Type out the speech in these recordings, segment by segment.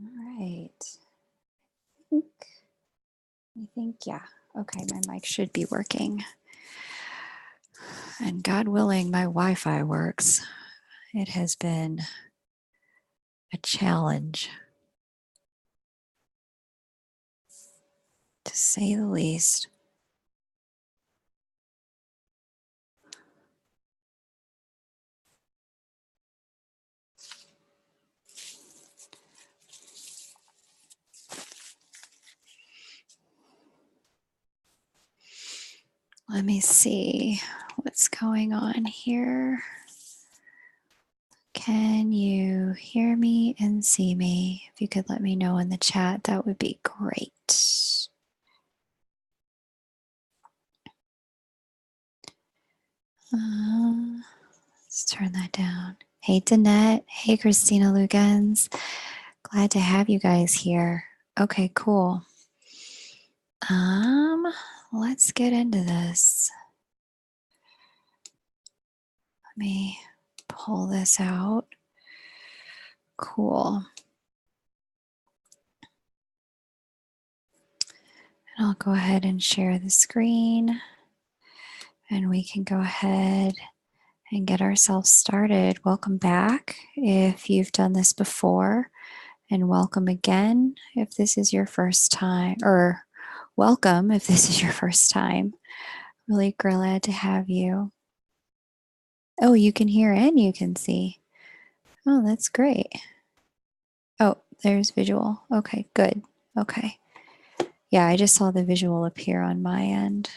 All right. I think, yeah. Okay, my mic should be working. And God willing, my Wi-Fi works. It has been a challenge, to say the least. Let me see what's going on here. Can you hear me and see me? If you could let me know in the chat, that would be great. Let's turn that down. Hey, Danette. Hey, Christina Lugans. Glad to have you guys here. Okay, cool. Let's get into this. Let me pull this out. Cool. And I'll go ahead and share the screen, and we can go ahead and get ourselves started. Welcome back if you've done this before, and welcome again if this is your first time, or welcome if this is your first time. Really glad to have you. Oh, you can hear and you can see. Oh, that's great. Oh, there's visual. Okay, good. Okay. Yeah, I just saw the visual appear on my end.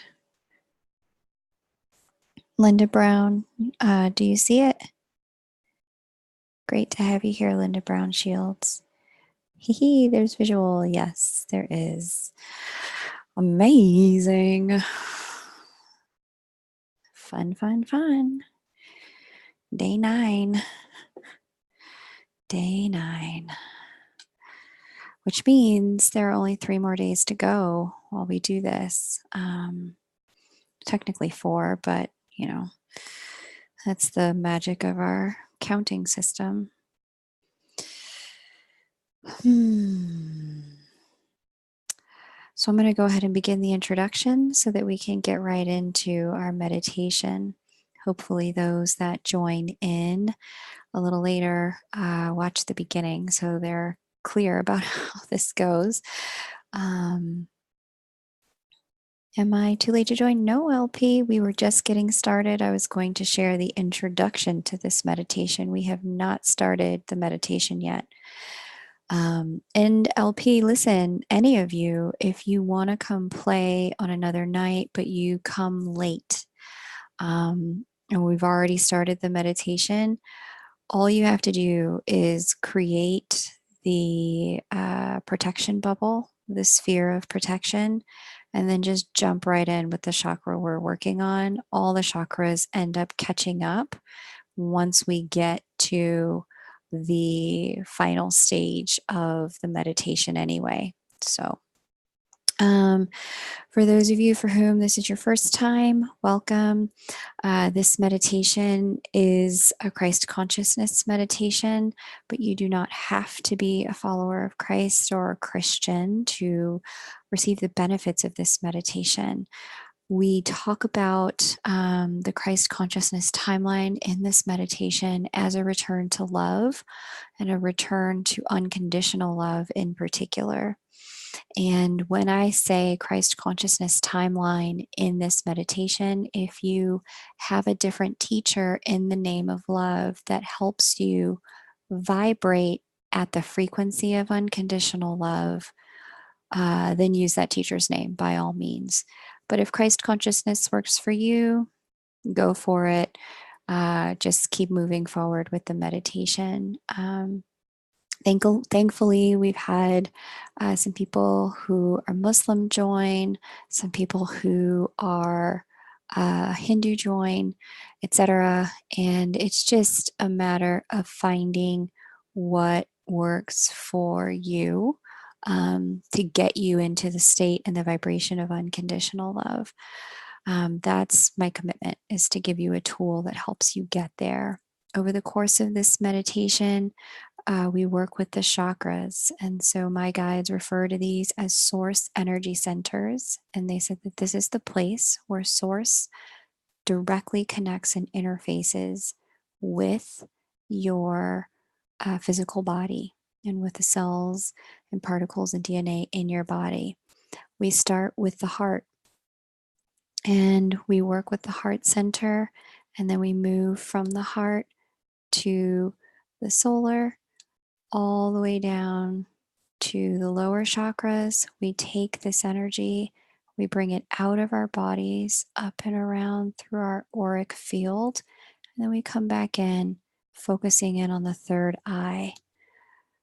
Linda Brown, do you see it? Great to have you here, Linda Brown Shields. Hee, there's visual. Yes, there is. Amazing. Fun, fun, fun. Day 9. Day 9. Which means there are only 3 more days to go while we do this. Technically 4, but you know, that's the magic of our counting system. So I'm going to go ahead and begin the introduction so that we can get right into our meditation. Hopefully those that join in a little later watch the beginning so they're clear about how this goes. Am I too late to join? No, LP. We were just getting started. I was going to share the introduction to this meditation. We have not started the meditation yet. And LP, listen, any of you, if you want to come play on another night, but you come late, and we've already started the meditation, all you have to do is create the protection bubble, the sphere of protection, and then just jump right in with the chakra we're working on. All the chakras end up catching up once we get to the final stage of the meditation anyway. So for those of you for whom this is your first time, welcome. This meditation is a Christ consciousness meditation, but you do not have to be a follower of Christ or a Christian to receive the benefits of this meditation. We talk about the Christ consciousness timeline in this meditation as a return to love and a return to unconditional love in particular. And when I say Christ consciousness timeline in this meditation, if you have a different teacher in the name of love that helps you vibrate at the frequency of unconditional love, then use that teacher's name by all means. But if Christ consciousness works for you, go for it. Just keep moving forward with the meditation. Thankfully, we've had some people who are Muslim join, some people who are Hindu join, etc. And it's just a matter of finding what works for you to get you into the state and the vibration of unconditional love. That's my commitment, is to give you a tool that helps you get there. Over the course of this meditation, we work with the chakras. And so my guides refer to these as source energy centers. And they said that this is the place where source directly connects and interfaces with your physical body and with the cells and particles and DNA in your body. We start with the heart and we work with the heart center, and then we move from the heart to the solar, all the way down to the lower chakras. We take this energy, we bring it out of our bodies, up and around through our auric field, and then we come back in, focusing in on the third eye.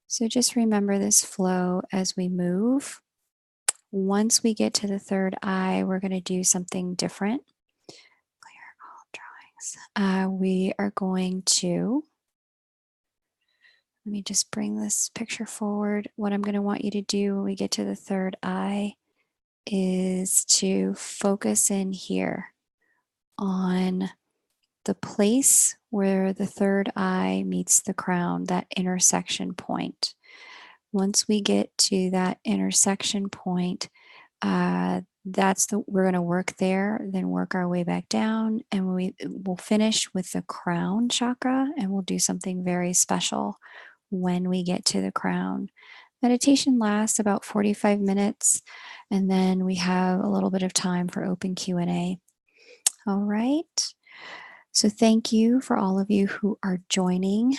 So just remember this flow as we move. Once we get to the third eye, we're going to do something different. Clear all drawings. We are going to, let me just bring this picture forward. What I'm going to want you to do when we get to the third eye is to focus in here on the place where the third eye meets the crown, that intersection point. Once we get to that intersection point, we're going to work there, then work our way back down, and we'll finish with the crown chakra, and we'll do something very special when we get to the crown. Meditation lasts about 45 minutes, and then we have a little bit of time for open Q&A. All right. So thank you for all of you who are joining.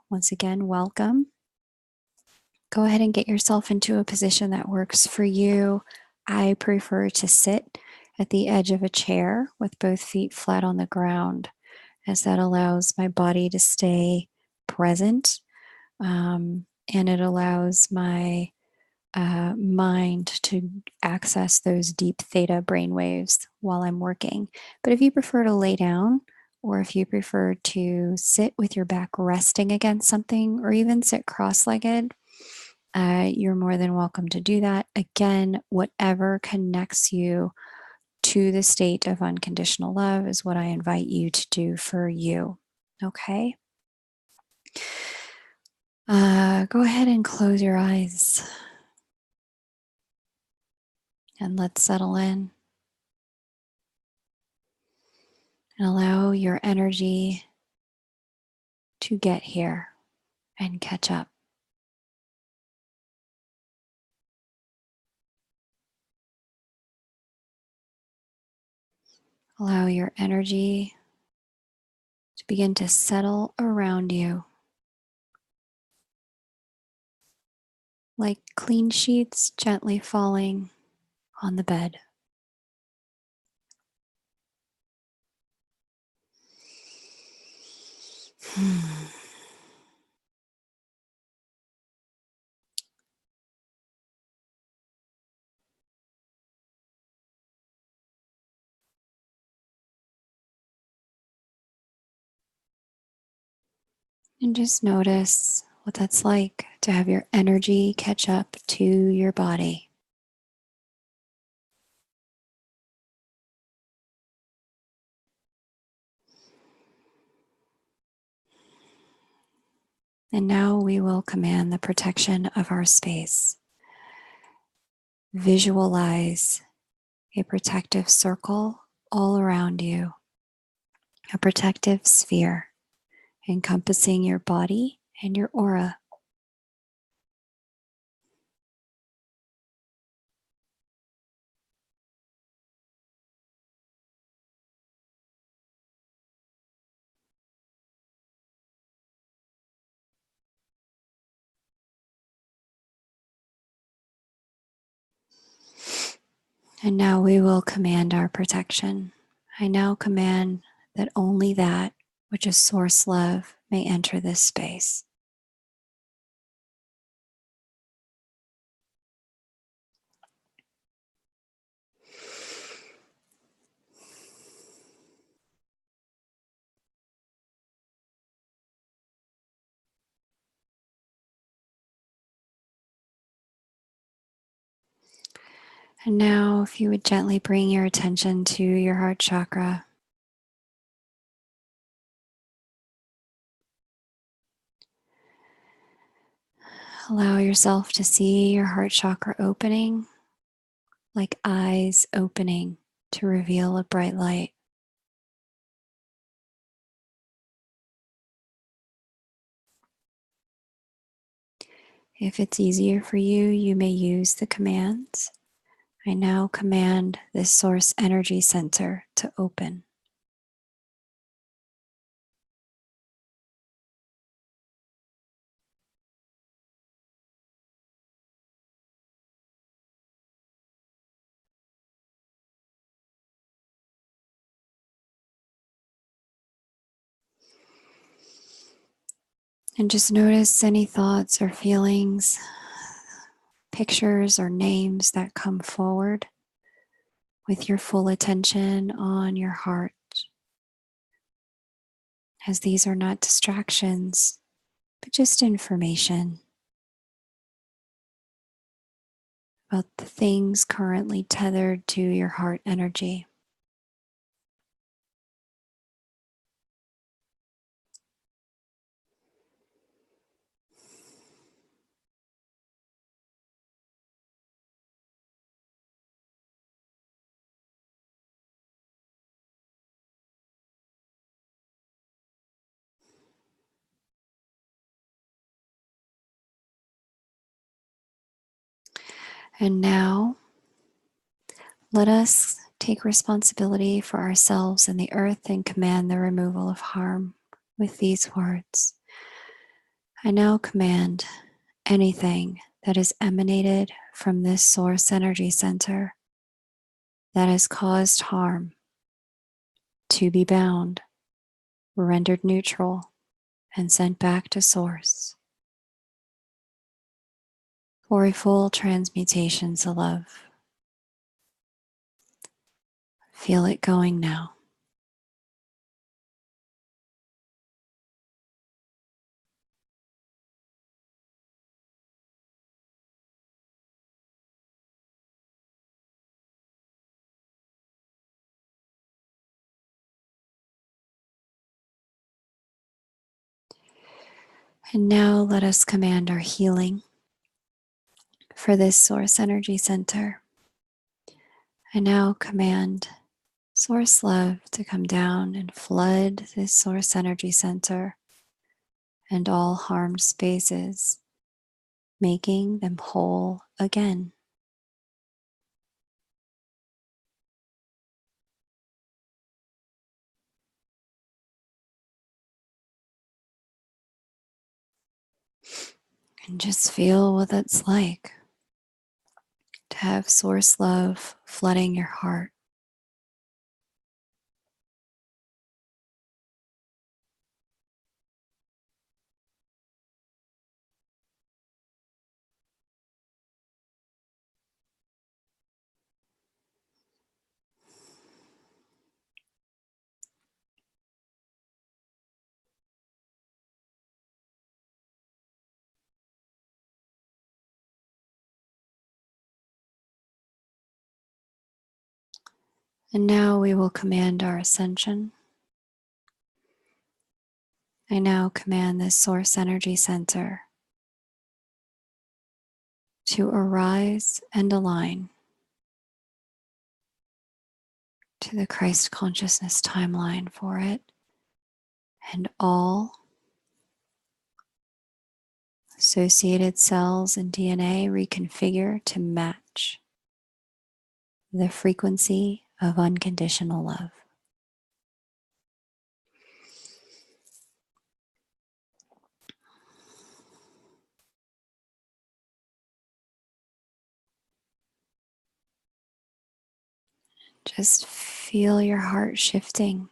Once again, welcome. Go ahead and get yourself into a position that works for you. I prefer to sit at the edge of a chair with both feet flat on the ground, as that allows my body to stay present, and it allows my mind to access those deep theta brainwaves while I'm working. But if you prefer to lay down, or if you prefer to sit with your back resting against something, or even sit cross-legged, you're more than welcome to do that. Again, whatever connects you to the state of unconditional love is what I invite you to do for you. Okay? Go ahead and close your eyes and let's settle in and allow your energy to get here and catch up. Allow your energy to begin to settle around you like clean sheets gently falling on the bed. And just notice what that's like to have your energy catch up to your body. And now we will command the protection of our space. Visualize a protective circle all around you, a protective sphere encompassing your body and your aura. And now we will command our protection. I now command that only that which is source love may enter this space. And now, if you would gently bring your attention to your heart chakra. Allow yourself to see your heart chakra opening, like eyes opening to reveal a bright light. If it's easier for you, you may use the commands. I now command this source energy center to open. And just notice any thoughts or feelings, pictures or names that come forward with your full attention on your heart, as these are not distractions, but just information about the things currently tethered to your heart energy. And now, let us take responsibility for ourselves and the earth and command the removal of harm with these words. I now command anything that is emanated from this source energy center that has caused harm to be bound, rendered neutral, and sent back to source for a full transmutation to love. Feel it going now. And now let us command our healing for this source energy center. I now command source love to come down and flood this source energy center and all harmed spaces, making them whole again. And just feel what it's like to have source love flooding your heart. And now we will command our ascension. I now command this source energy center to arise and align to the Christ consciousness timeline for it, and all associated cells and DNA reconfigure to match the frequency of unconditional love. Just feel your heart shifting.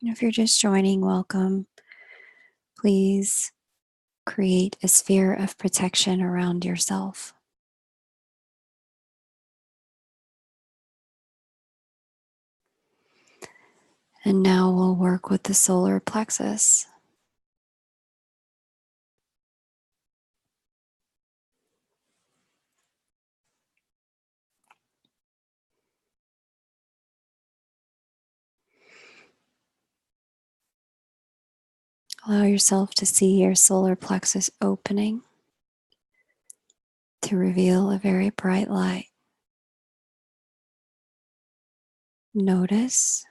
And if you're just joining, welcome. Please create a sphere of protection around yourself. And now we'll work with the solar plexus. Allow yourself to see your solar plexus opening to reveal a very bright light. Notice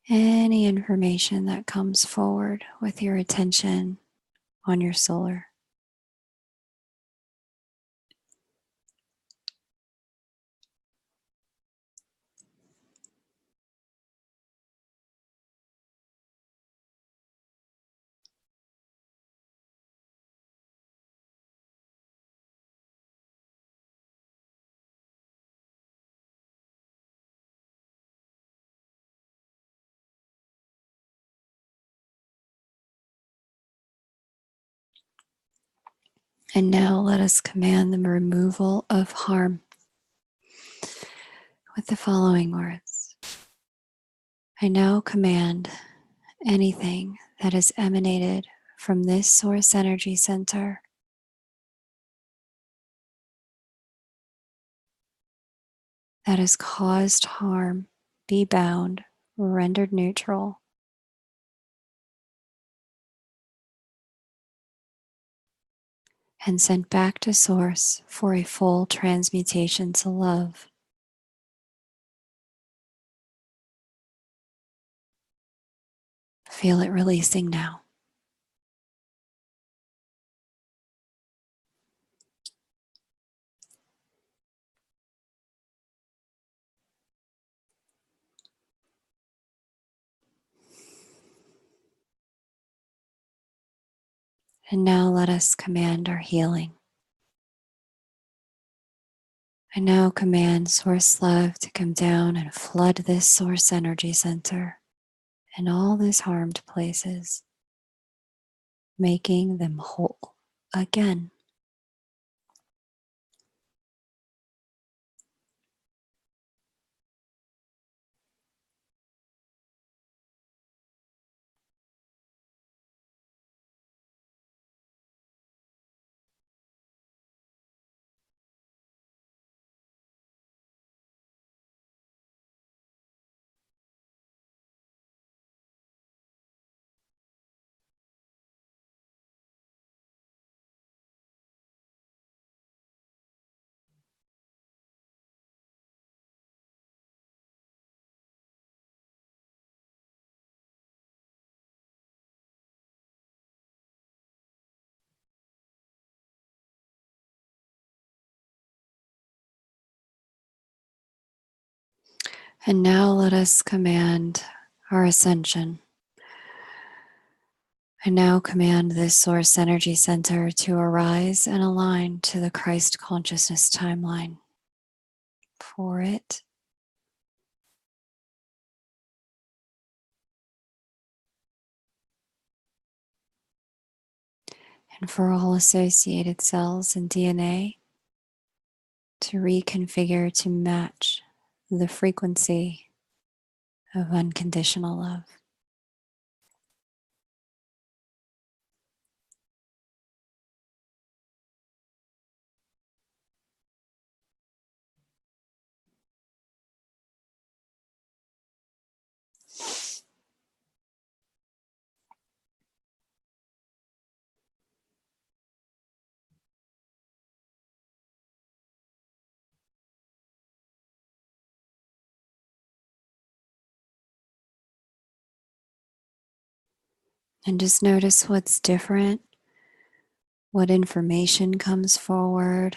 any information that comes forward with your attention on your solar. And now let us command the removal of harm with the following words. I now command anything that has emanated from this source energy center that has caused harm be bound, rendered neutral, and sent back to source for a full transmutation to love. Feel it releasing now. And now let us command our healing. I now command Source Love to come down and flood this Source Energy Center and all these harmed places, making them whole again. And now let us command our ascension. I now command this Source Energy Center to arise and align to the Christ consciousness timeline. For it, and for all associated cells and DNA to reconfigure to match the frequency of unconditional love. And just notice what's different, what information comes forward,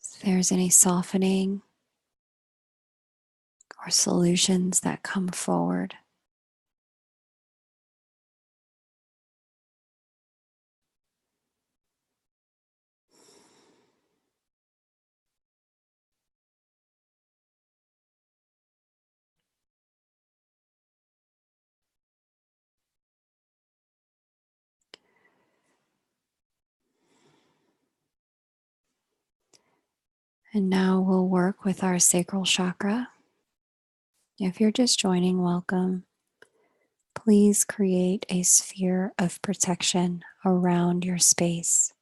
if there's any softening or solutions that come forward. And now we'll work with our sacral chakra. If you're just joining, welcome. Please create a sphere of protection around your space.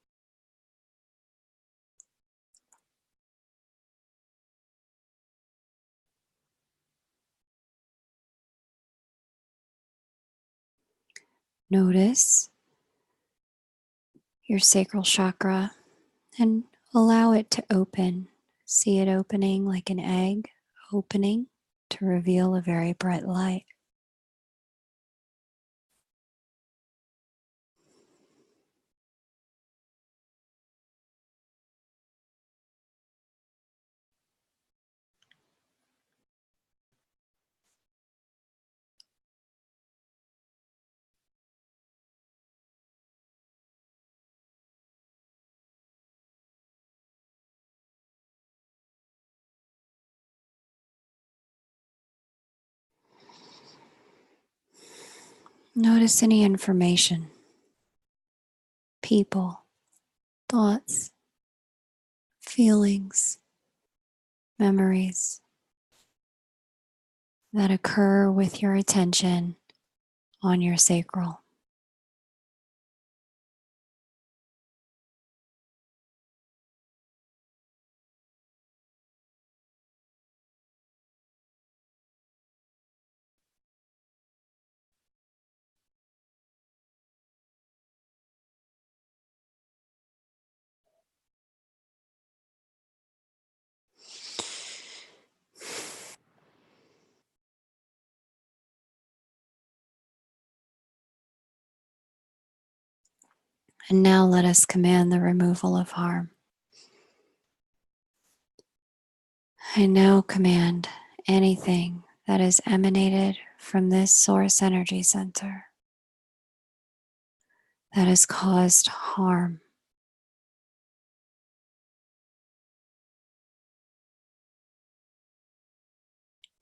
Notice your sacral chakra and allow it to open. See it opening like an egg opening to reveal a very bright light. Notice any information, people, thoughts, feelings, memories that occur with your attention on your sacral. And now let us command the removal of harm. I now command anything that is emanated from this source energy center that has caused harm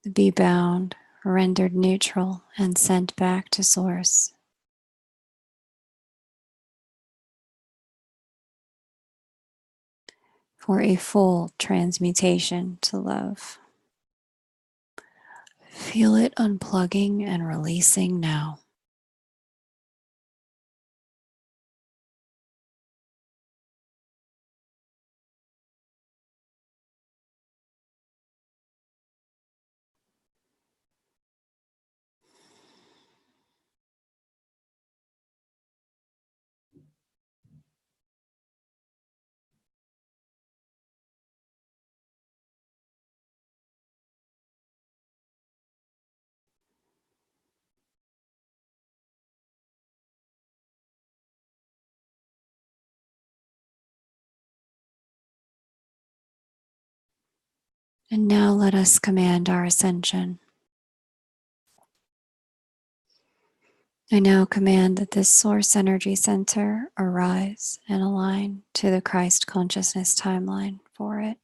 to be bound, rendered neutral, and sent back to source. For a full transmutation to love. Feel it unplugging and releasing now. And now let us command our ascension. I now command that this source energy center arise and align to the Christ consciousness timeline for it,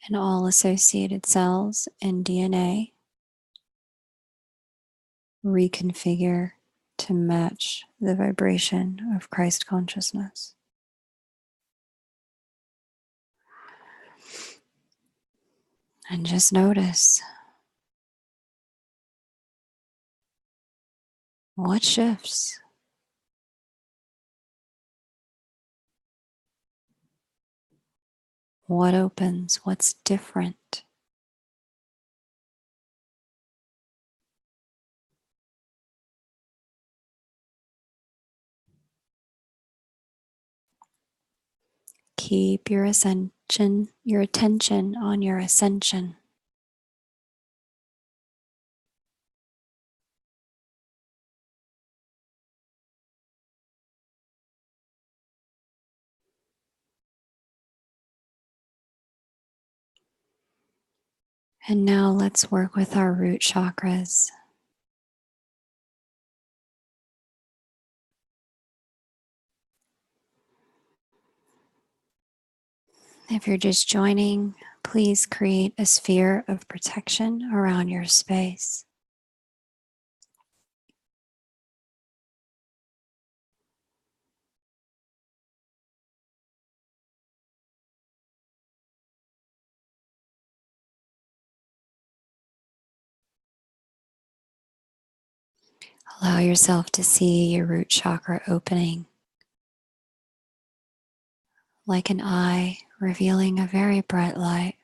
and all associated cells and DNA reconfigure to match the vibration of Christ consciousness. And just notice what shifts. What opens? What's different? Keep your ascension, your attention on your ascension. And now let's work with our root chakras. If you're just joining, please create a sphere of protection around your space. Allow yourself to see your root chakra opening like an eye, revealing a very bright light.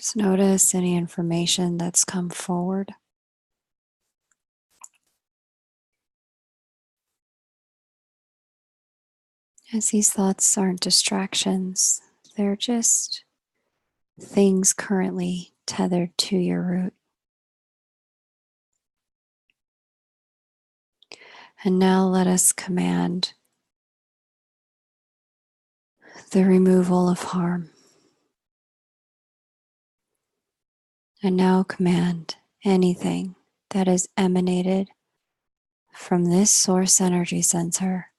Just notice any information that's come forward. As these thoughts aren't distractions, they're just things currently tethered to your root. And now let us command the removal of harm. And now command anything that is emanated from this source energy center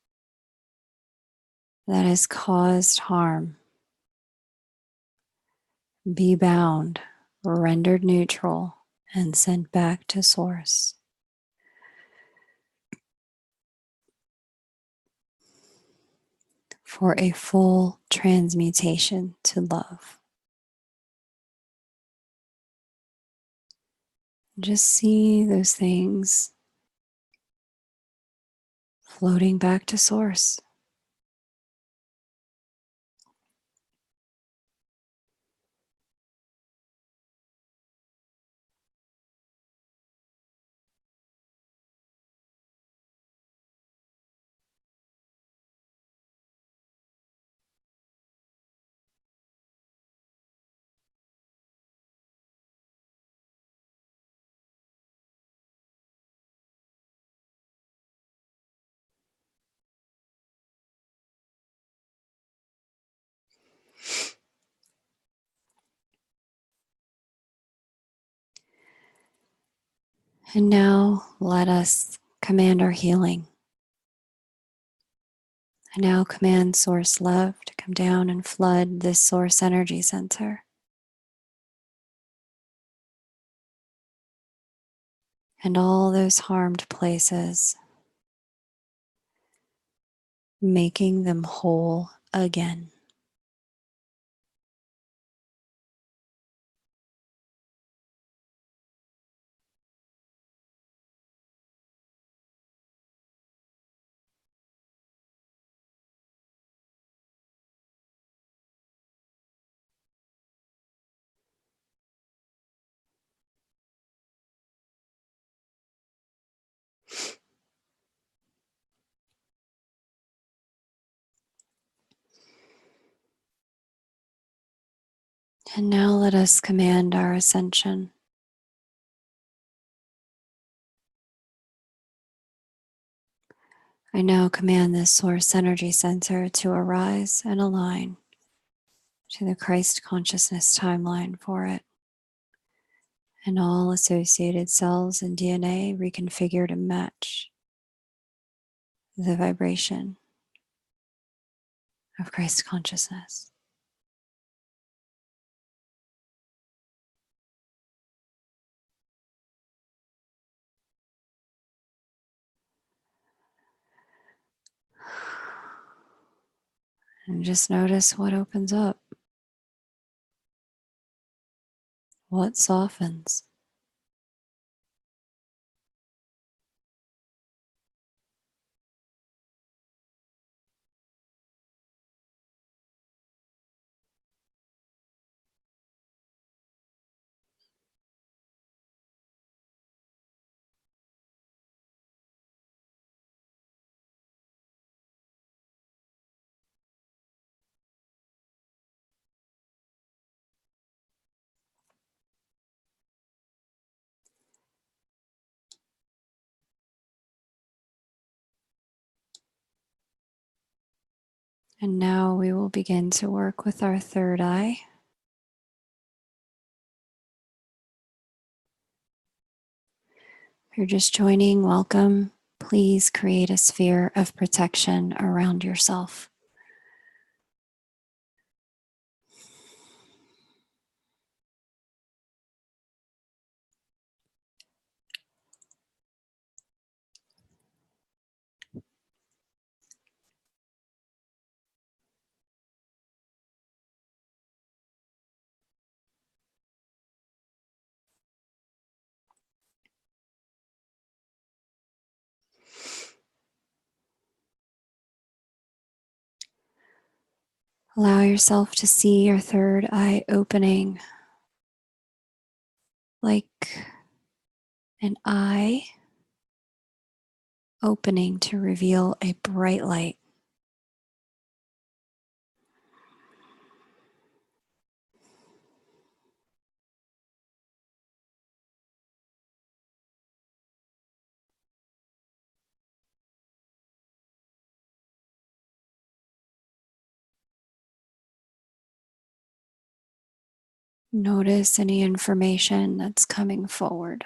that has caused harm be bound, rendered neutral, and sent back to source for a full transmutation to love. Just see those things floating back to source. And now let us command our healing. I now command source love to come down and flood this source energy center. And all those harmed places, making them whole again. And now let us command our ascension. I now command this source energy center to arise and align to the Christ consciousness timeline for it. And all associated cells and DNA reconfigure to match the vibration of Christ consciousness. And just notice what opens up, what softens. And now we will begin to work with our third eye. If you're just joining, welcome. Please create a sphere of protection around yourself. Allow yourself to see your third eye opening like an eye opening to reveal a bright light. Notice any information that's coming forward.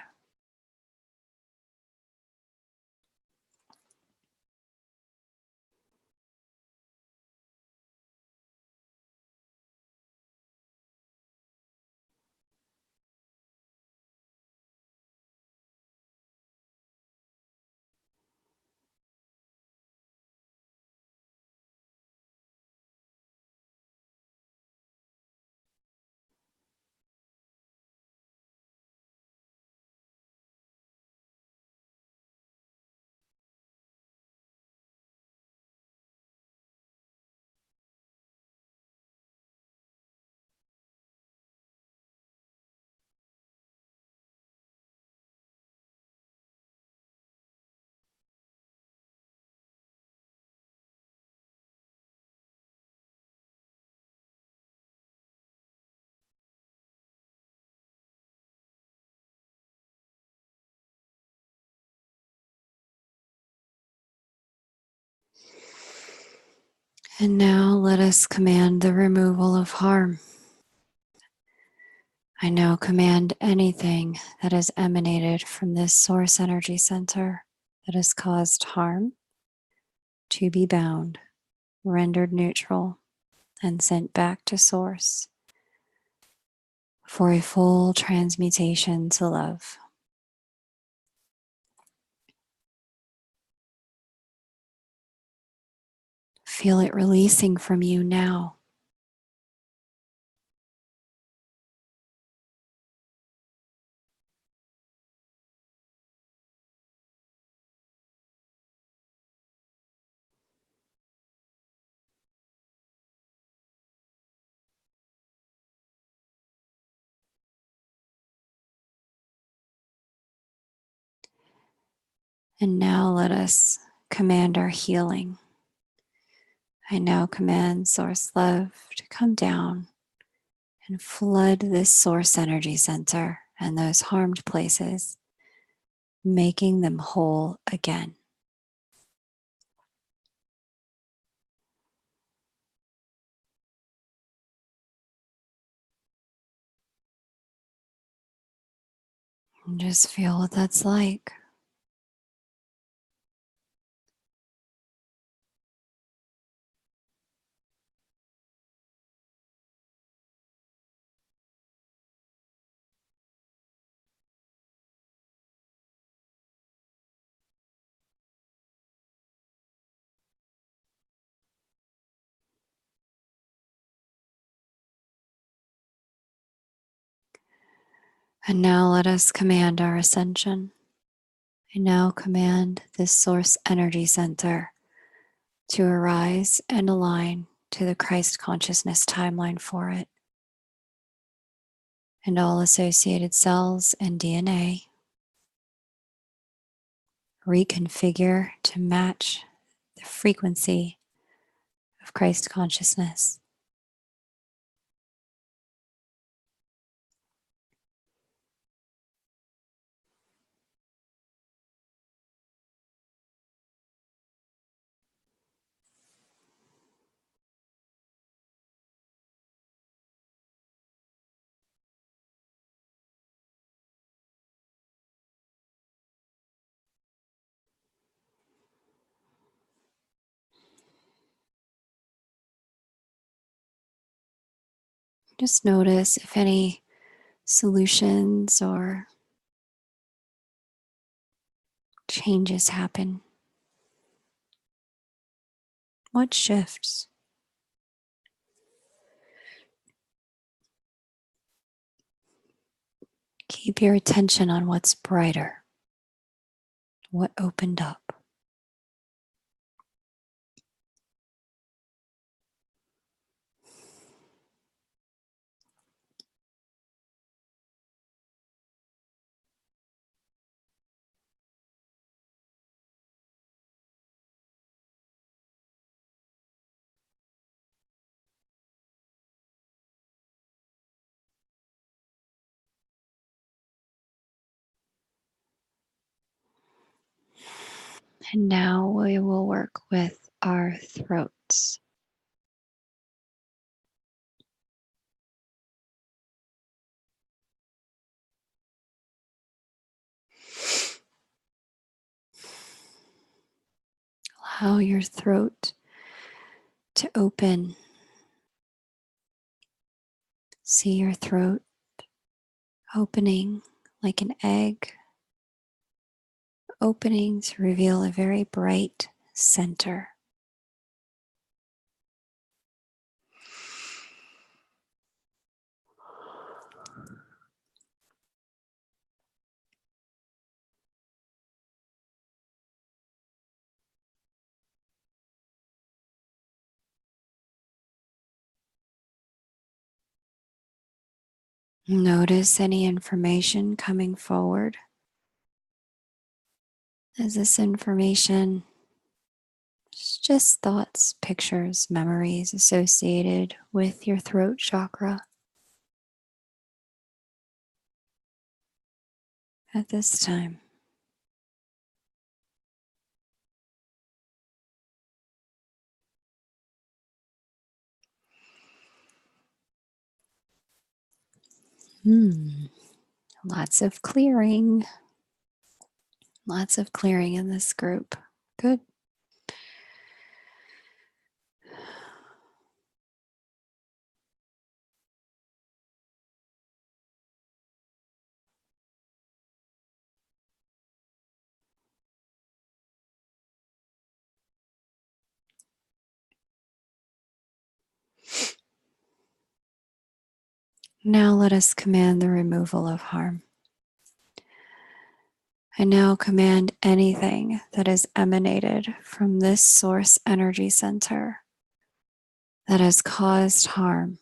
And now let us command the removal of harm. I now command anything that has emanated from this source energy center that has caused harm to be bound, rendered neutral, and sent back to source for a full transmutation to love. Feel it releasing from you now. And now let us command our healing. I now command Source Love to come down and flood this source energy center and those harmed places, making them whole again. And just feel what that's like. And now let us command our ascension. I now command this source energy center to arise and align to the Christ consciousness timeline for it. And all associated cells and DNA reconfigure to match the frequency of Christ consciousness. Just notice if any solutions or changes happen. What shifts? Keep your attention on what's brighter, what opened up. And now we will work with our throats. Allow your throat to open. See your throat opening like an egg, opening to reveal a very bright center. Notice any information coming forward. Is this information just thoughts, pictures, memories associated with your throat chakra? At this time, lots of clearing. Lots of clearing in this group. Good. Now let us command the removal of harm. I now command anything that is emanated from this source energy center that has caused harm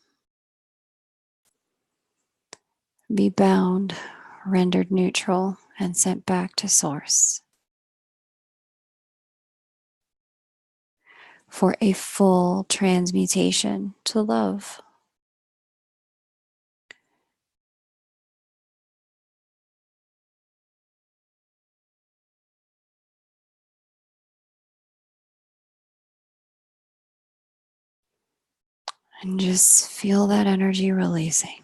be bound, rendered neutral, and sent back to source for a full transmutation to love. And just feel that energy releasing.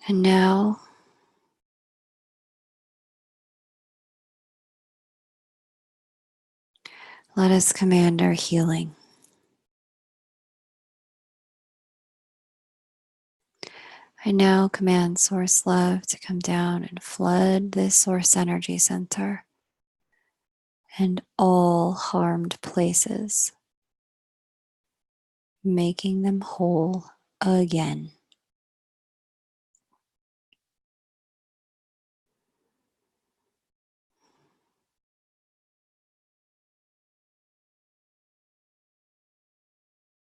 And now let us command our healing. I now command Source Love to come down and flood this Source Energy Center and all harmed places, making them whole again.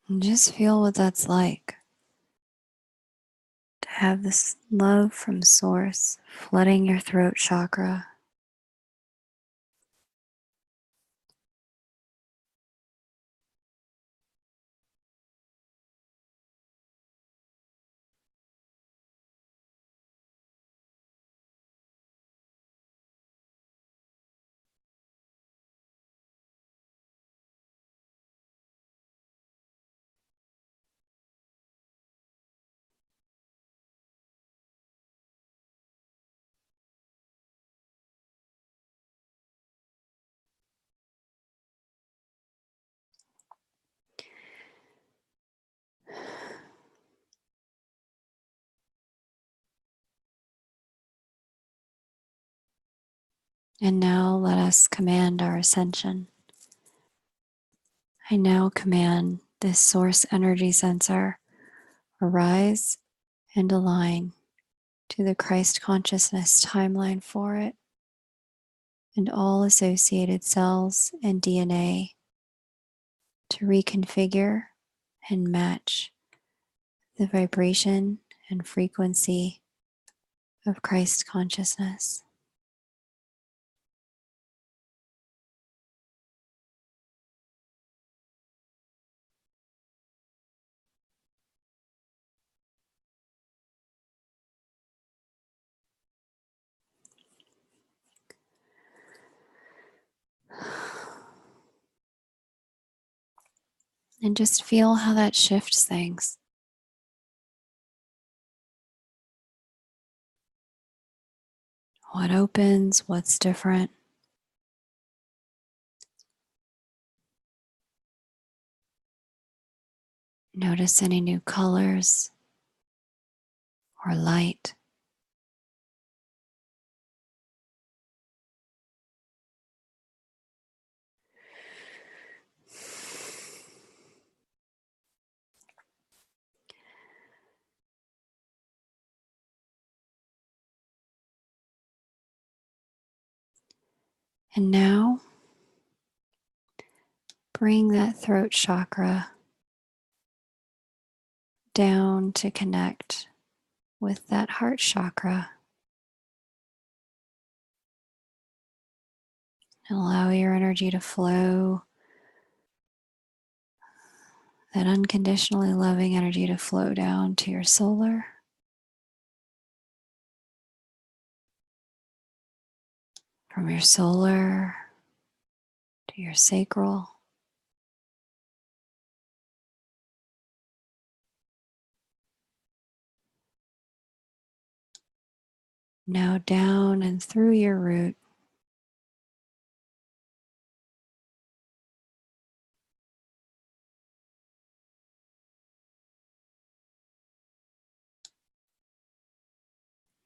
And just feel what that's like to have this love from Source flooding your throat chakra. And now let us command our ascension. I now command this source energy sensor arise and align to the Christ consciousness timeline for it, and all associated cells and DNA to reconfigure and match the vibration and frequency of Christ consciousness. And just feel how that shifts things. What opens, what's different. Notice any new colors or light. And now bring that throat chakra down to connect with that heart chakra. And allow your energy to flow, that unconditionally loving energy to flow down to your solar, from your solar to your sacral, now down and through your root,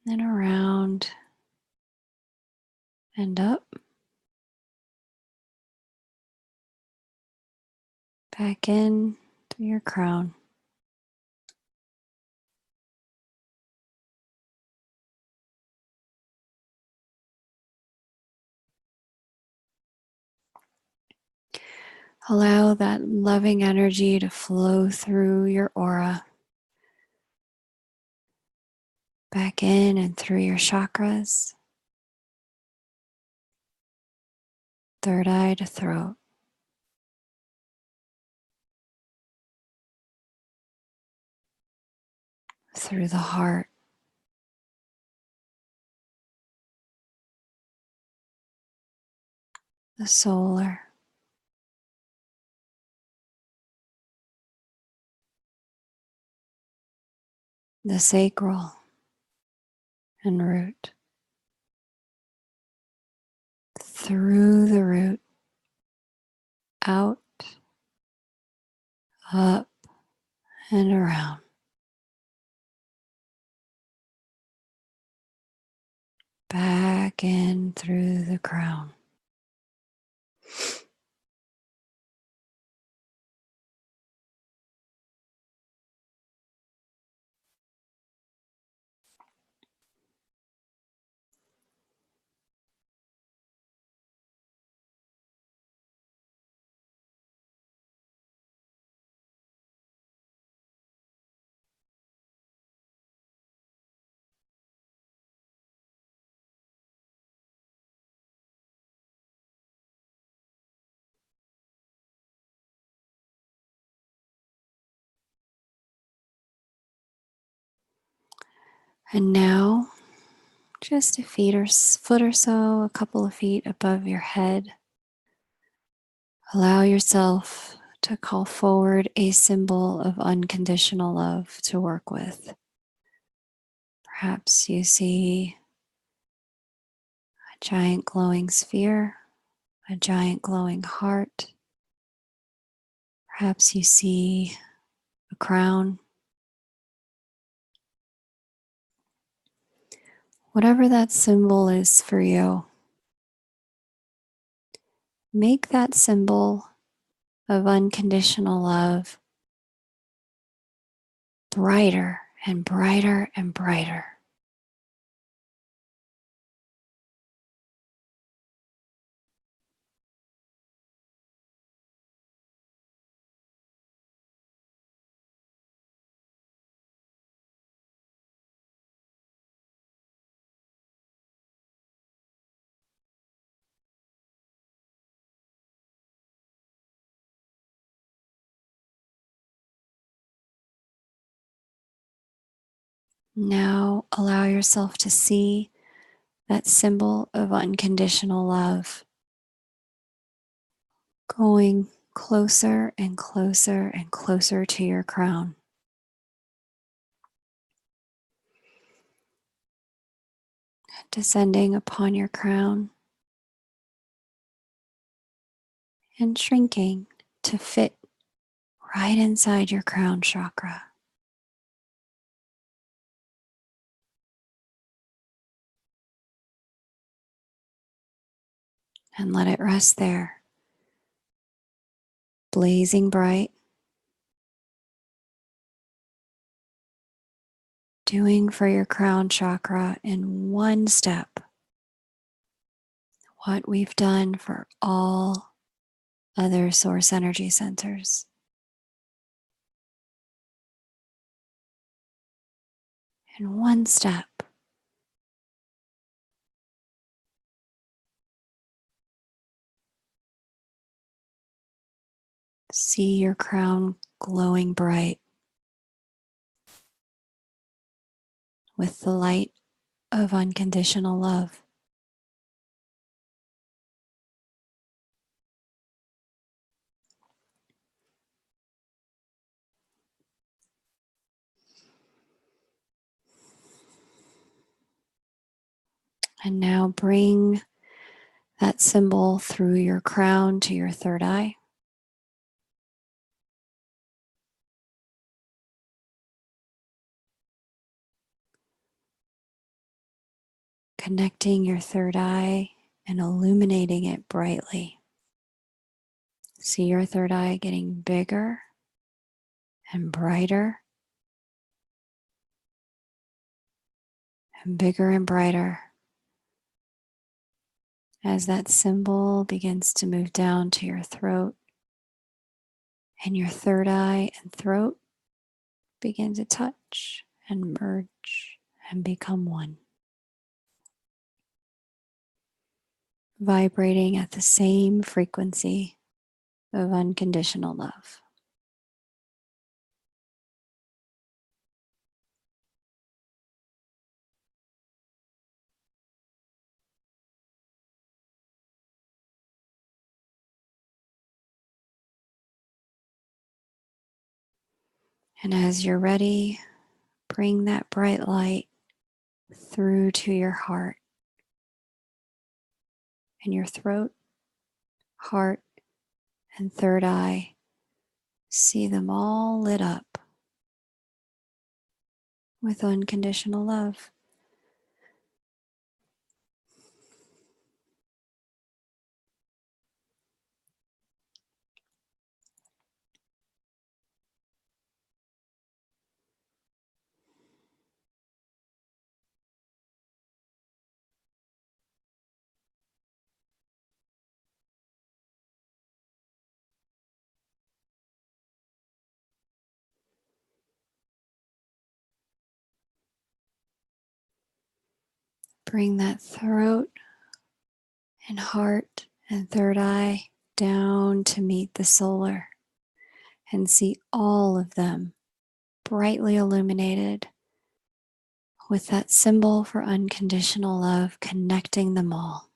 then around and up, back in through your crown. Allow that loving energy to flow through your aura, back in and through your chakras, third eye to throat, through the heart, the solar, the sacral, and root, through the root, out, up, and around, back in through the crown. And now, just a foot or so, a couple of feet above your head, allow yourself to call forward a symbol of unconditional love to work with. Perhaps you see a giant glowing sphere, a giant glowing heart. Perhaps you see a crown. Whatever that symbol is for you, make that symbol of unconditional love brighter and brighter and brighter. Now allow yourself to see that symbol of unconditional love going closer and closer and closer to your crown. Descending upon your crown and shrinking to fit right inside your crown chakra. And let it rest there, blazing bright, doing for your crown chakra in one step what we've done for all other source energy centers. In one step, see your crown glowing bright with the light of unconditional love. And now bring that symbol through your crown to your third eye. Connecting your third eye and illuminating it brightly. See your third eye getting bigger and brighter and bigger and brighter as that symbol begins to move down to your throat, and your third eye and throat begin to touch and merge and become one, vibrating at the same frequency of unconditional love. And as you're ready, bring that bright light through to your heart and your throat, heart, and third eye. See them all lit up with unconditional love. Bring that throat and heart and third eye down to meet the solar and see all of them brightly illuminated with that symbol for unconditional love connecting them all.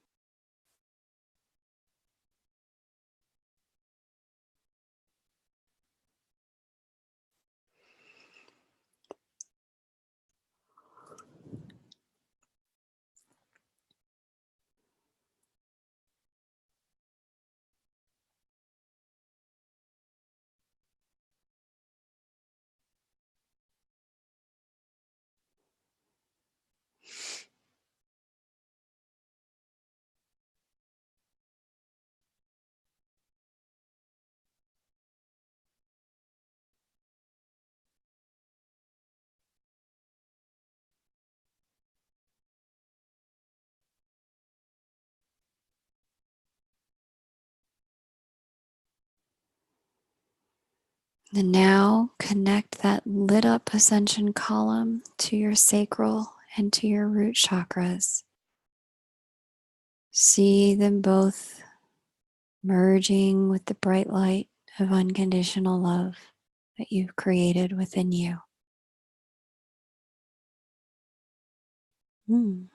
And now connect that lit up ascension column to your sacral and to your root chakras. See them both merging with the bright light of unconditional love that you've created within you. Mm,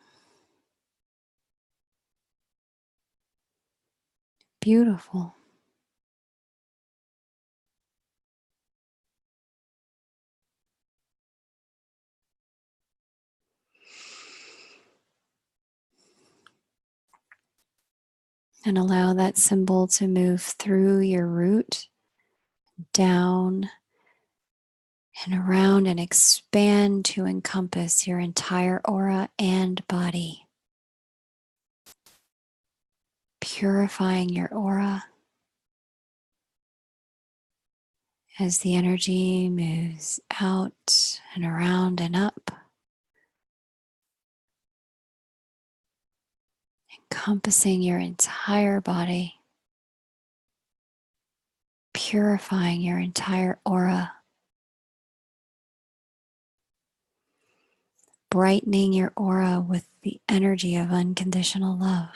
beautiful. And allow that symbol to move through your root, down and around, and expand to encompass your entire aura and body, purifying your aura as the energy moves out and around and up, encompassing your entire body, purifying your entire aura, brightening your aura with the energy of unconditional love.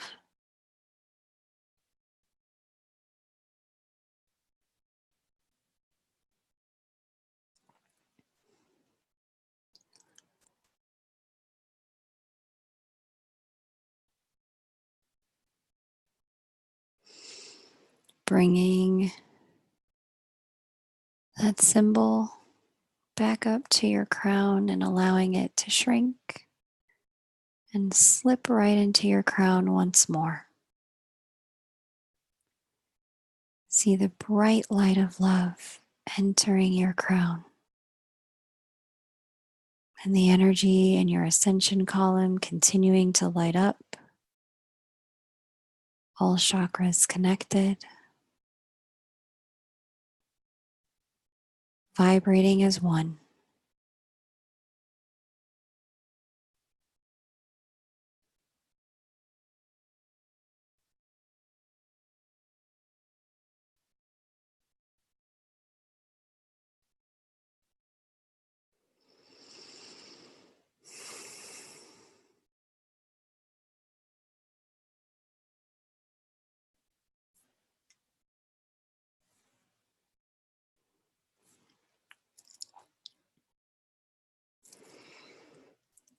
Bringing that symbol back up to your crown and allowing it to shrink and slip right into your crown once more. See the bright light of love entering your crown, and the energy in your ascension column continuing to light up, all chakras connected, vibrating as one.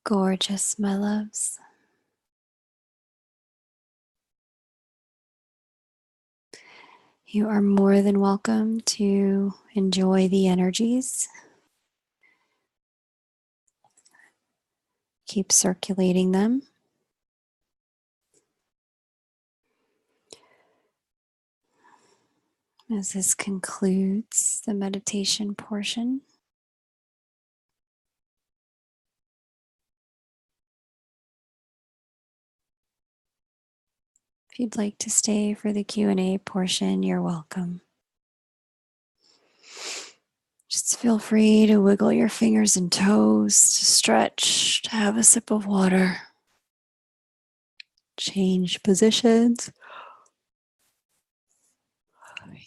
Gorgeous, my loves. You are more than welcome to enjoy the energies. Keep circulating them. As this concludes the meditation portion. If you'd like to stay for the Q&A portion, you're welcome. Just feel free to wiggle your fingers and toes, to stretch, to have a sip of water. Change positions.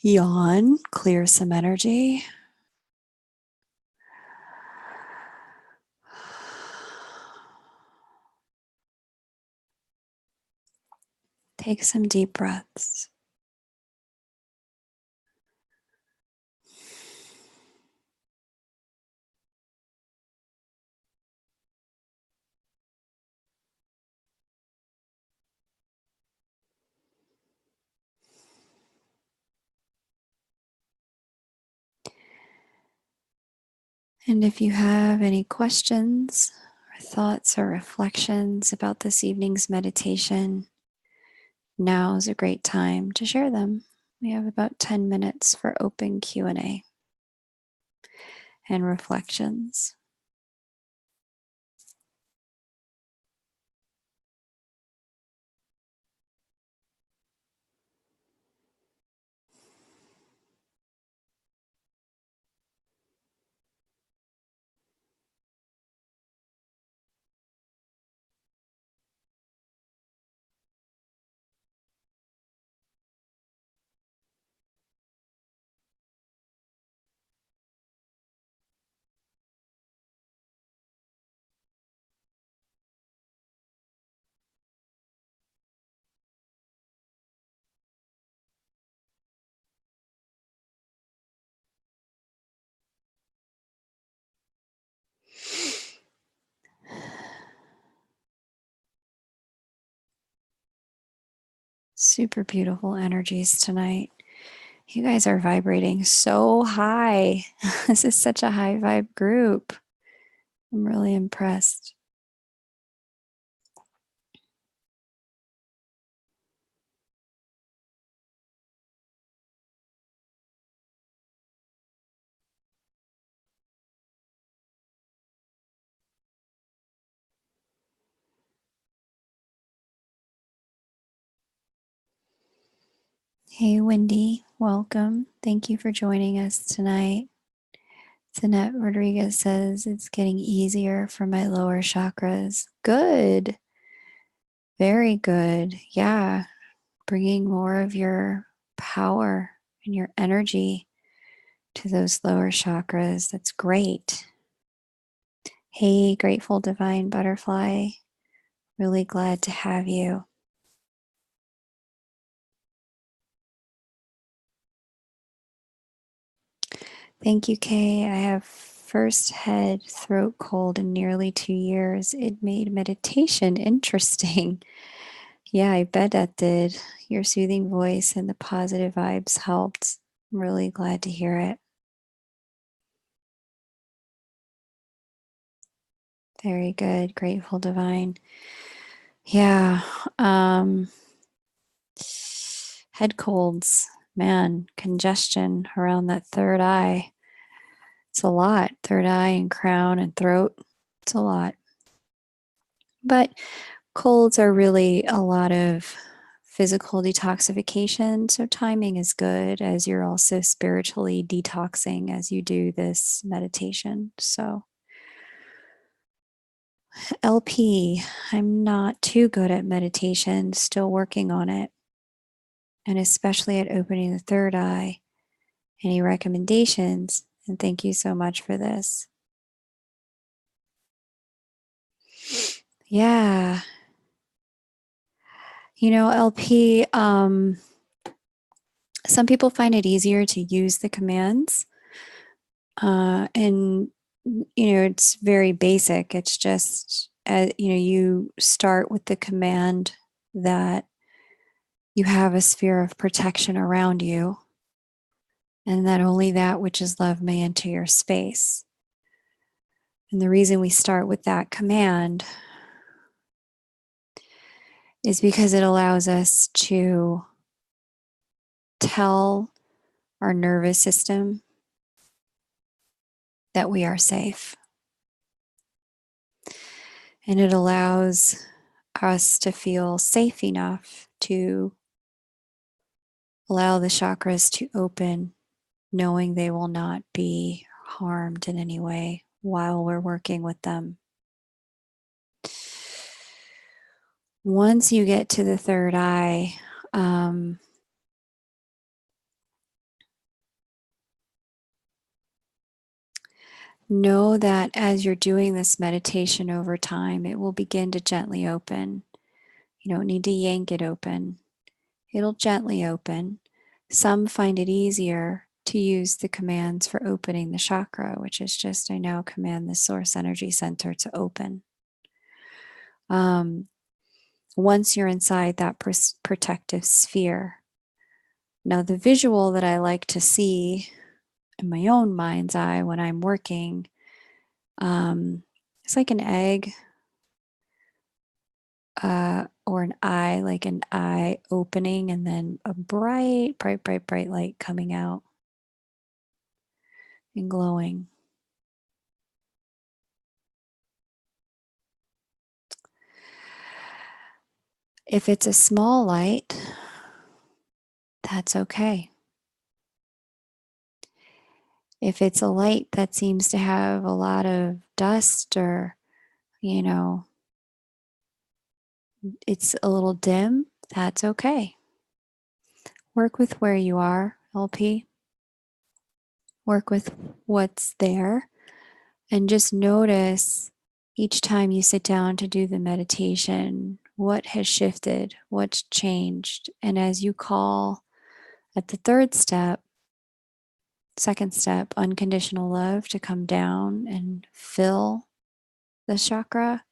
Yawn, clear some energy. Take some deep breaths. And if you have any questions or thoughts or reflections about this evening's meditation, now is a great time to share them. We have about 10 minutes for open Q&A and reflections. Super beautiful energies tonight. You guys are vibrating so high. This is such a high vibe group. I'm really impressed. Hey, Wendy, welcome. Thank you for joining us tonight. Zanette Rodriguez says it's getting easier for my lower chakras. Good. Very good. Yeah. Bringing more of your power and your energy to those lower chakras. That's great. Hey, grateful divine butterfly. Really glad to have you. Thank you, Kay. I have first head throat cold in nearly 2 years. It made meditation interesting. Yeah, I bet that did. Your soothing voice and the positive vibes helped. I'm really glad to hear it. Very good. Grateful divine. Yeah. Head colds, man, congestion around that third eye. It's a lot. Third eye and crown and throat. It's a lot. But colds are really a lot of physical detoxification. So timing is good as you're also spiritually detoxing as you do this meditation. So, LP, I'm not too good at meditation, still working on it. And especially at opening the third eye. Any recommendations? And thank you so much for this. Yeah. LP, some people find it easier to use the commands. And, it's very basic. It's just, you start with the command that you have a sphere of protection around you and that only that which is love may enter your space. And the reason we start with that command is because it allows us to tell our nervous system that we are safe. And it allows us to feel safe enough to allow the chakras to open, knowing they will not be harmed in any way while we're working with them. Once you get to the third eye, know that as you're doing this meditation over time, it will begin to gently open. You don't need to yank it open. It'll gently open. Some find it easier to use the commands for opening the chakra, which is just, I now command the source energy center to open. Once you're inside that protective sphere. Now, the visual that I like to see in my own mind's eye when I'm working, it's like an egg or an eye, like an eye opening and then a bright, bright, bright, bright light coming out and glowing. If it's a small light, that's okay. If it's a light that seems to have a lot of dust or, it's a little dim, that's okay. Work with where you are, LP. Work with what's there and just notice each time you sit down to do the meditation, what has shifted, what's changed. And as you call at the second step, unconditional love to come down and fill the chakra,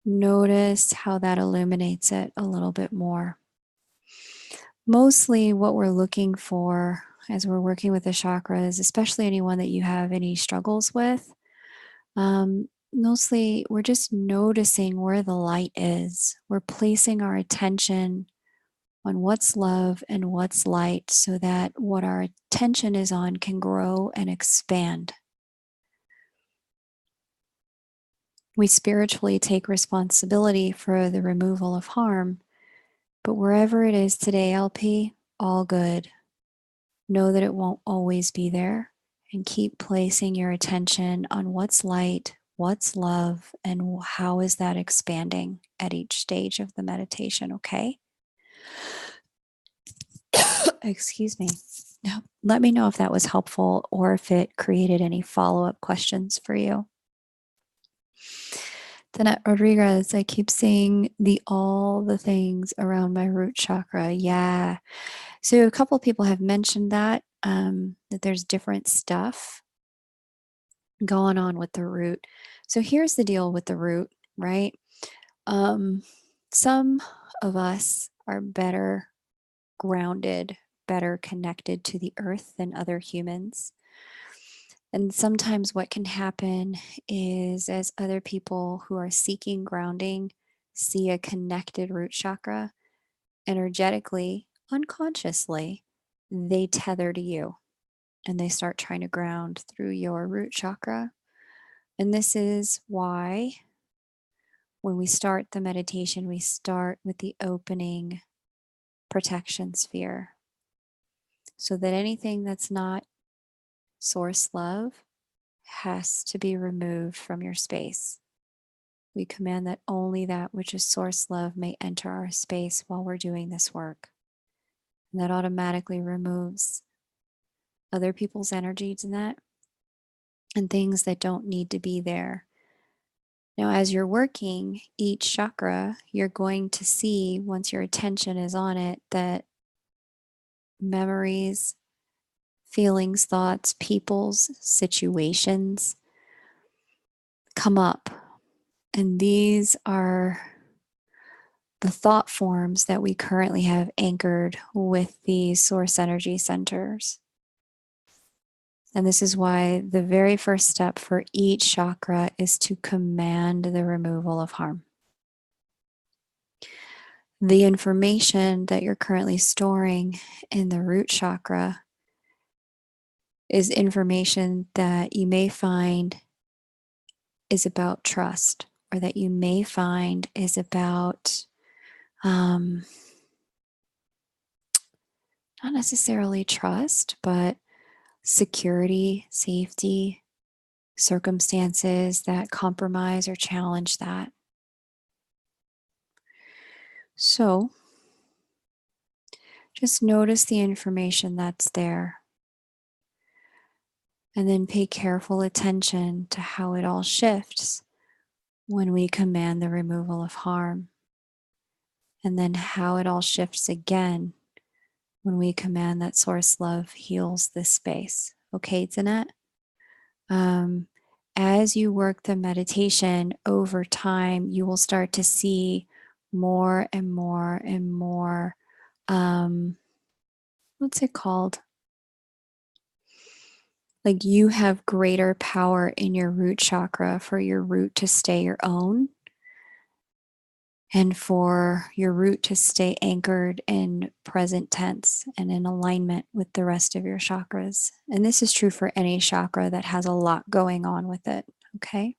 Notice how that illuminates it a little bit more. Mostly what we're looking for as we're working with the chakras, especially anyone that you have any struggles with, mostly we're just noticing where the light is. We're placing our attention on what's love and what's light so that what our attention is on can grow and expand. We spiritually take responsibility for the removal of harm, but wherever it is today, LP, all good. Know that it won't always be there and keep placing your attention on what's light, what's love, and how is that expanding at each stage of the meditation, okay? Excuse me. Now, let me know if that was helpful or if it created any follow up questions for you. Danette Rodriguez, I keep seeing all the things around my root chakra. Yeah. So a couple of people have mentioned that there's different stuff going on with the root. So here's the deal with the root, right? Um, some of us are better grounded, better connected to the earth than other humans. And sometimes what can happen is as other people who are seeking grounding see a connected root chakra, energetically, unconsciously, they tether to you and they start trying to ground through your root chakra. And this is why when we start the meditation, we start with the opening protection sphere so that anything that's not source love has to be removed from your space. We command that only that which is source love may enter our space while we're doing this work. And that automatically removes other people's energies in that and things that don't need to be there. Now, as you're working each chakra, you're going to see, once your attention is on it, that memories, feelings, thoughts, people's situations come up. And these are the thought forms that we currently have anchored with the source energy centers. And this is why the very first step for each chakra is to command the removal of harm. The information that you're currently storing in the root chakra is information that you may find is about trust, or that you may find is about not necessarily trust, but security, safety, circumstances that compromise or challenge that. So just notice the information that's there. And then pay careful attention to how it all shifts when we command the removal of harm. And then how it all shifts again when we command that source love heals this space. Okay, Danette? As you work the meditation over time, you will start to see more and more and more. What's it called? Like you have greater power in your root chakra for your root to stay your own and for your root to stay anchored in present tense and in alignment with the rest of your chakras. And this is true for any chakra that has a lot going on with it. Okay.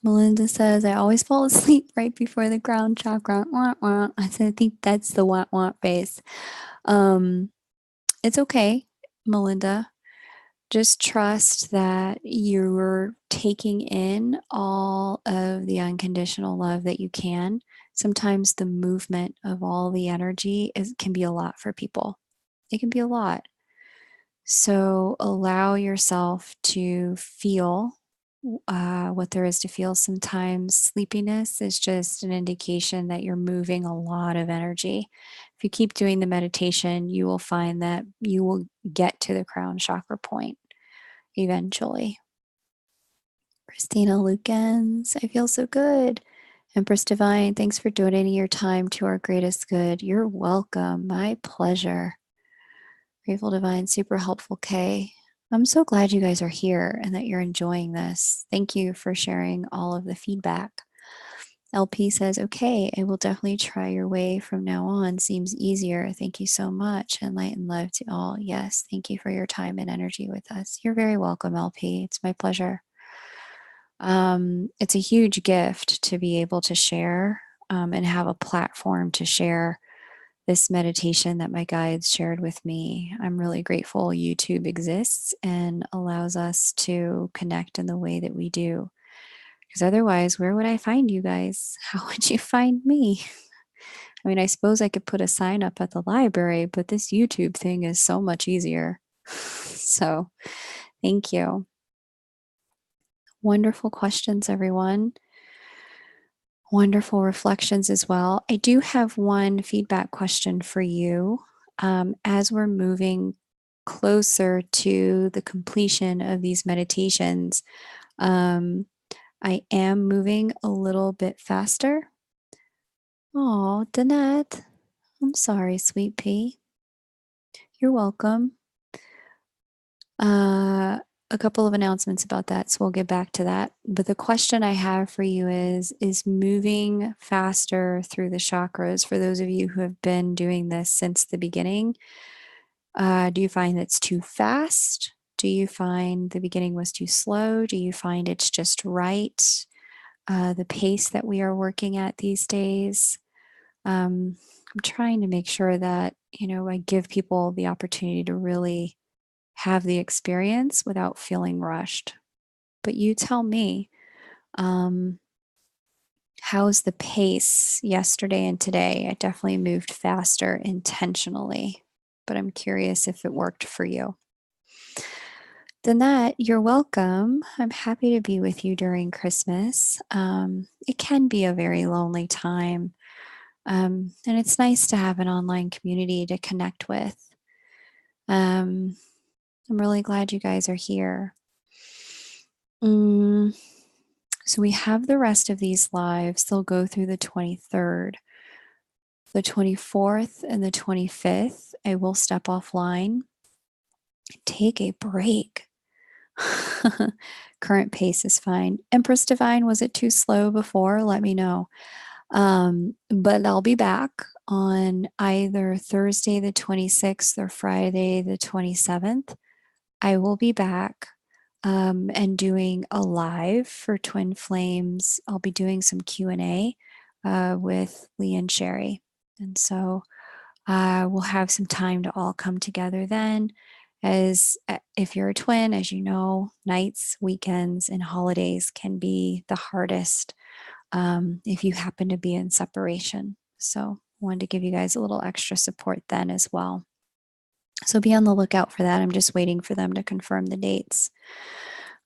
Melinda says, I always fall asleep right before the crown chakra. Wah, wah. I said, I think that's the wah wah face. It's okay, Melinda. Just trust that you're taking in all of the unconditional love that you can. Sometimes the movement of all the energy can be a lot for people. It can be a lot. So allow yourself to feel what there is to feel. Sometimes sleepiness is just an indication that you're moving a lot of energy. If you keep doing the meditation, you will find that you will get to the crown chakra point eventually. Christina Lukens, I feel so good. Empress Divine, thanks for donating your time to our greatest good. You're welcome. My pleasure. Grateful Divine, super helpful K. I'm so glad you guys are here and that you're enjoying this. Thank you for sharing all of the feedback. LP says, okay, I will definitely try your way from now on. Seems easier. Thank you so much. And light and love to all. Yes, thank you for your time and energy with us. You're very welcome, LP. It's my pleasure. It's a huge gift to be able to share and have a platform to share this meditation that my guides shared with me. I'm really grateful YouTube exists and allows us to connect in the way that we do. Because otherwise, where would I find you guys? How would you find me? I mean, I suppose I could put a sign up at the library, but this YouTube thing is so much easier. So, thank you. Wonderful questions, everyone. Wonderful reflections as well. I do have one feedback question for you. As we're moving closer to the completion of these meditations, I am moving a little bit faster. Oh, Danette, I'm sorry, sweet pea. You're welcome. A couple of announcements about that, so we'll get back to that. But the question I have for you is moving faster through the chakras, for those of you who have been doing this since the beginning, do you find it's too fast? Do you find the beginning was too slow? Do you find it's just right? The pace that we are working at these days. I'm trying to make sure that, I give people the opportunity to really have the experience without feeling rushed. But you tell me, how's the pace yesterday and today? I definitely moved faster intentionally, but I'm curious if it worked for you. Then you're welcome. I'm happy to be with you during Christmas. It can be a very lonely time. And it's nice to have an online community to connect with. I'm really glad you guys are here. So we have the rest of these lives. They'll go through the 23rd. The 24th and the 25th, I will step offline, take a break. Current pace is fine. Empress Divine, was it too slow before? Let me know. But I'll be back on either Thursday the 26th or Friday the 27th. I will be back and doing a live for Twin Flames. I'll be doing some Q&A with Lee and Sherry. And so we'll have some time to all come together then. As if you're a twin, as you know, nights, weekends, and holidays can be the hardest if you happen to be in separation. So I wanted to give you guys a little extra support then as well. So be on the lookout for that. I'm just waiting for them to confirm the dates.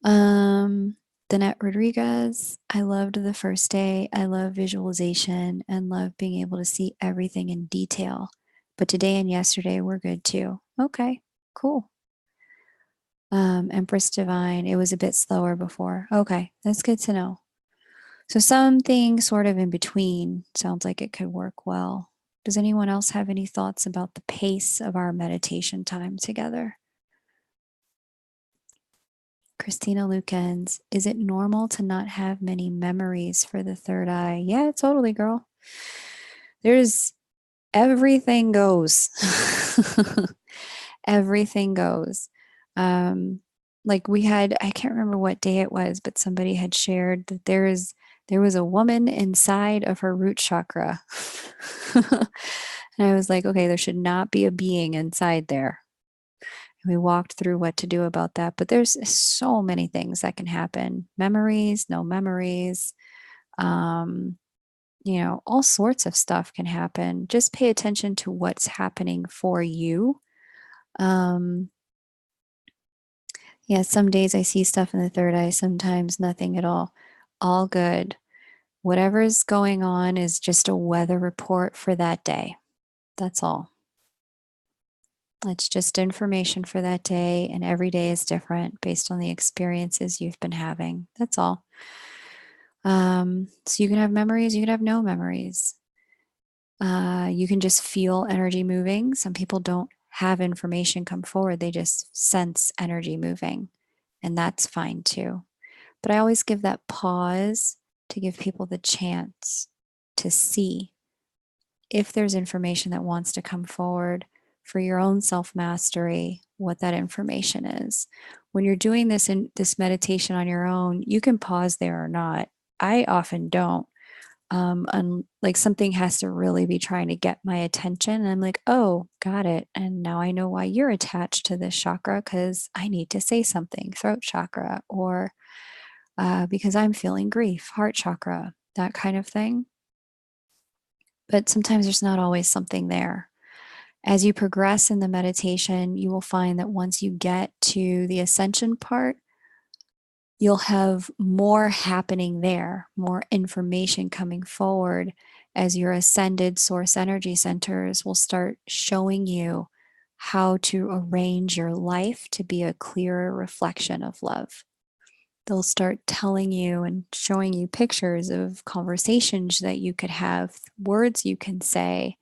Danette Rodriguez, I loved the first day. I love visualization and love being able to see everything in detail. But today and yesterday were good too. Okay, cool. Empress Divine, it was a bit slower before. Okay, that's good to know. So something sort of in between sounds like it could work well. Does anyone else have any thoughts about the pace of our meditation time together? Christina Lukens, is it normal to not have many memories for the third eye? Yeah, totally, girl. There's everything goes. Everything goes. Like we had, I can't remember what day it was, but somebody had shared that there was a woman inside of her root chakra. And I was like, okay, there should not be a being inside there. And we walked through what to do about that. But there's so many things that can happen. Memories, no memories, all sorts of stuff can happen. Just pay attention to what's happening for you. Yeah, some days I see stuff in the third eye, sometimes nothing at all. All good. Whatever's going on is just a weather report for that day. That's all. It's just information for that day, and every day is different based on the experiences you've been having. That's all. So you can have memories, you can have no memories. You can just feel energy moving. Some people don't have information come forward, they just sense energy moving, and that's fine too. But I always give that pause to give people the chance to see if there's information that wants to come forward for your own self mastery, what that information is. When you're doing this meditation on your own, you can pause there or not. I often don't. Like something has to really be trying to get my attention. And I'm like, oh, got it. And now I know why you're attached to this chakra because I need to say something, throat chakra, or because I'm feeling grief, heart chakra, that kind of thing. But sometimes there's not always something there. As you progress in the meditation, you will find that once you get to the ascension part, you'll have more happening there, more information coming forward as your ascended source energy centers will start showing you how to arrange your life to be a clearer reflection of love. They'll start telling you and showing you pictures of conversations that you could have, words you can say,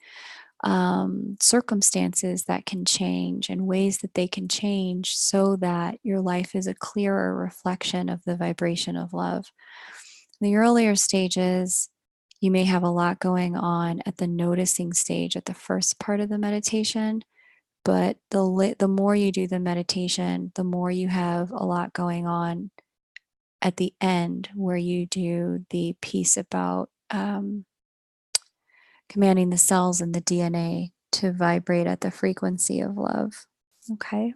circumstances that can change and ways that they can change so that your life is a clearer reflection of the vibration of love. In the earlier stages, you may have a lot going on at the noticing stage at the first part of the meditation, but the more you do the meditation, the more you have a lot going on at the end where you do the piece about commanding the cells and the DNA to vibrate at the frequency of love. Okay.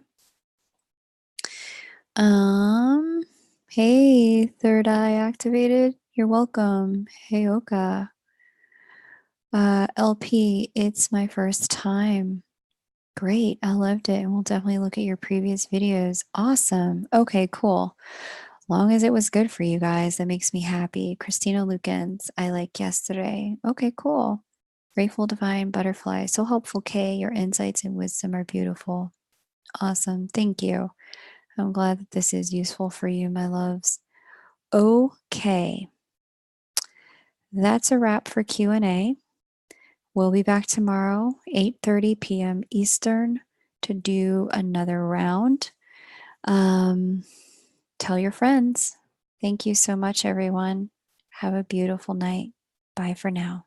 Um, hey, third eye activated. You're welcome. Hey, Oka. LP, it's my first time. Great. I loved it. And we'll definitely look at your previous videos. Awesome. Okay, cool. Long as it was good for you guys, that makes me happy. Christina Lukens, I like yesterday. Okay, cool. Grateful Divine Butterfly. So helpful, Kay. Your insights and wisdom are beautiful. Awesome. Thank you. I'm glad that this is useful for you, my loves. Okay. That's a wrap for Q&A. We'll be back tomorrow, 8:30 p.m. Eastern, to do another round. Tell your friends. Thank you so much, everyone. Have a beautiful night. Bye for now.